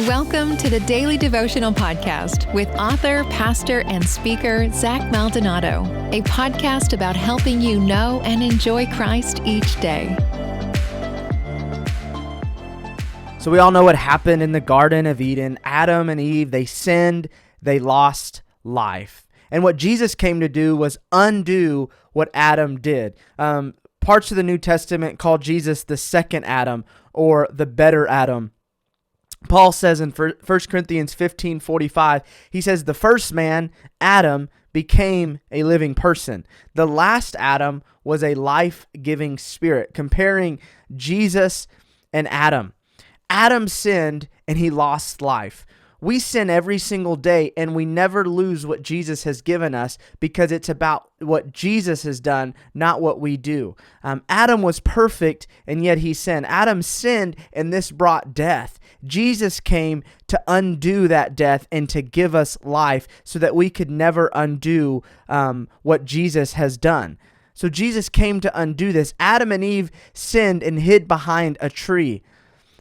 Welcome to the Daily Devotional Podcast with author, pastor, and speaker Zach Maldonado, a podcast about helping you know and enjoy Christ each day. So we all know what happened in the Garden of Eden. Adam and Eve, they sinned, they lost life. And what Jesus came to do was undo what Adam did. Parts of the New Testament call Jesus the second Adam or the better Adam. Paul says in 1 Corinthians 15:45, he says, the first man, Adam, became a living person. The last Adam was a life-giving spirit, comparing Jesus and Adam. Adam sinned and he lost life. We sin every single day and we never lose what Jesus has given us because it's about what Jesus has done, not what we do. Adam was perfect and yet he sinned. Adam sinned and this brought death. Jesus came to undo that death and to give us life so that we could never undo what Jesus has done. So Jesus came to undo this. Adam and Eve sinned and hid behind a tree.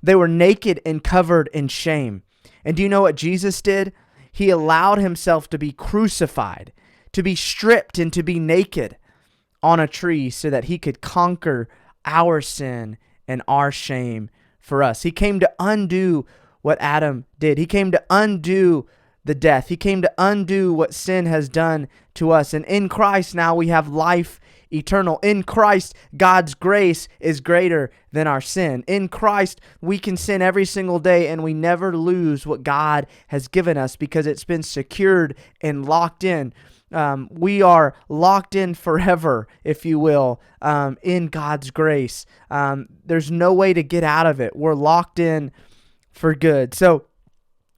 They were naked and covered in shame. And do you know what Jesus did? He allowed himself to be crucified, to be stripped and to be naked on a tree so that he could conquer our sin and our shame for us. He came to undo what Adam did. He came to undo the death. He came to undo what sin has done to us. And in Christ now we have life eternal. In Christ, God's grace is greater than our sin. In Christ, we can sin every single day and we never lose what God has given us because it's been secured and locked in. We are locked in forever, if you will, in God's grace. There's no way to get out of it. We're locked in for good. So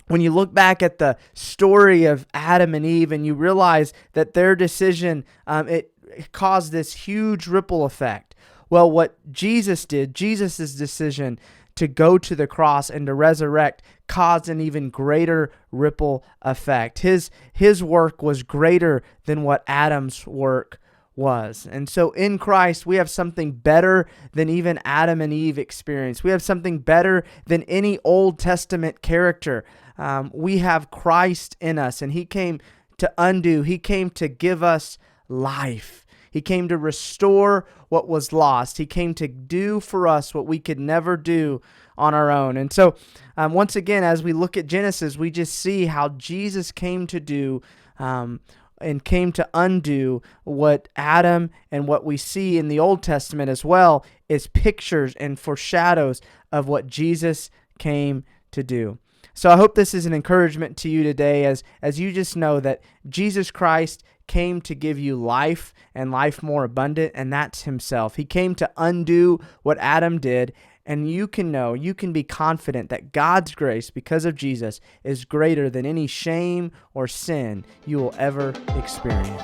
when you look back at the story of Adam and Eve and you realize that their decision, it caused this huge ripple effect. Well, what Jesus did, Jesus' decision to go to the cross and to resurrect caused an even greater ripple effect. His work was greater than what Adam's work was. And so in Christ, we have something better than even Adam and Eve experienced. We have something better than any Old Testament character. We have Christ in us, and he came to undo. He came to give us life. He came to restore what was lost. He came to do for us what we could never do on our own. And so, once again, as we look at Genesis, we just see how Jesus came to do and came to undo what Adam and what we see in the Old Testament as well is pictures and foreshadows of what Jesus came to do. So I hope this is an encouragement to you today as you just know that Jesus Christ came to give you life and life more abundant, and that's himself. He came to undo what Adam did, and you can know, you can be confident that God's grace, because of Jesus, is greater than any shame or sin you will ever experience.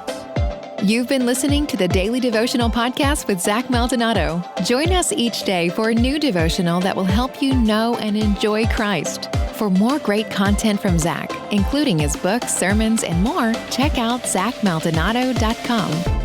You've been listening to the Daily Devotional Podcast with Zach Maldonado. Join us each day for a new devotional that will help you know and enjoy Christ. For more great content from Zach, including his books, sermons, and more, check out ZachMaldonado.com.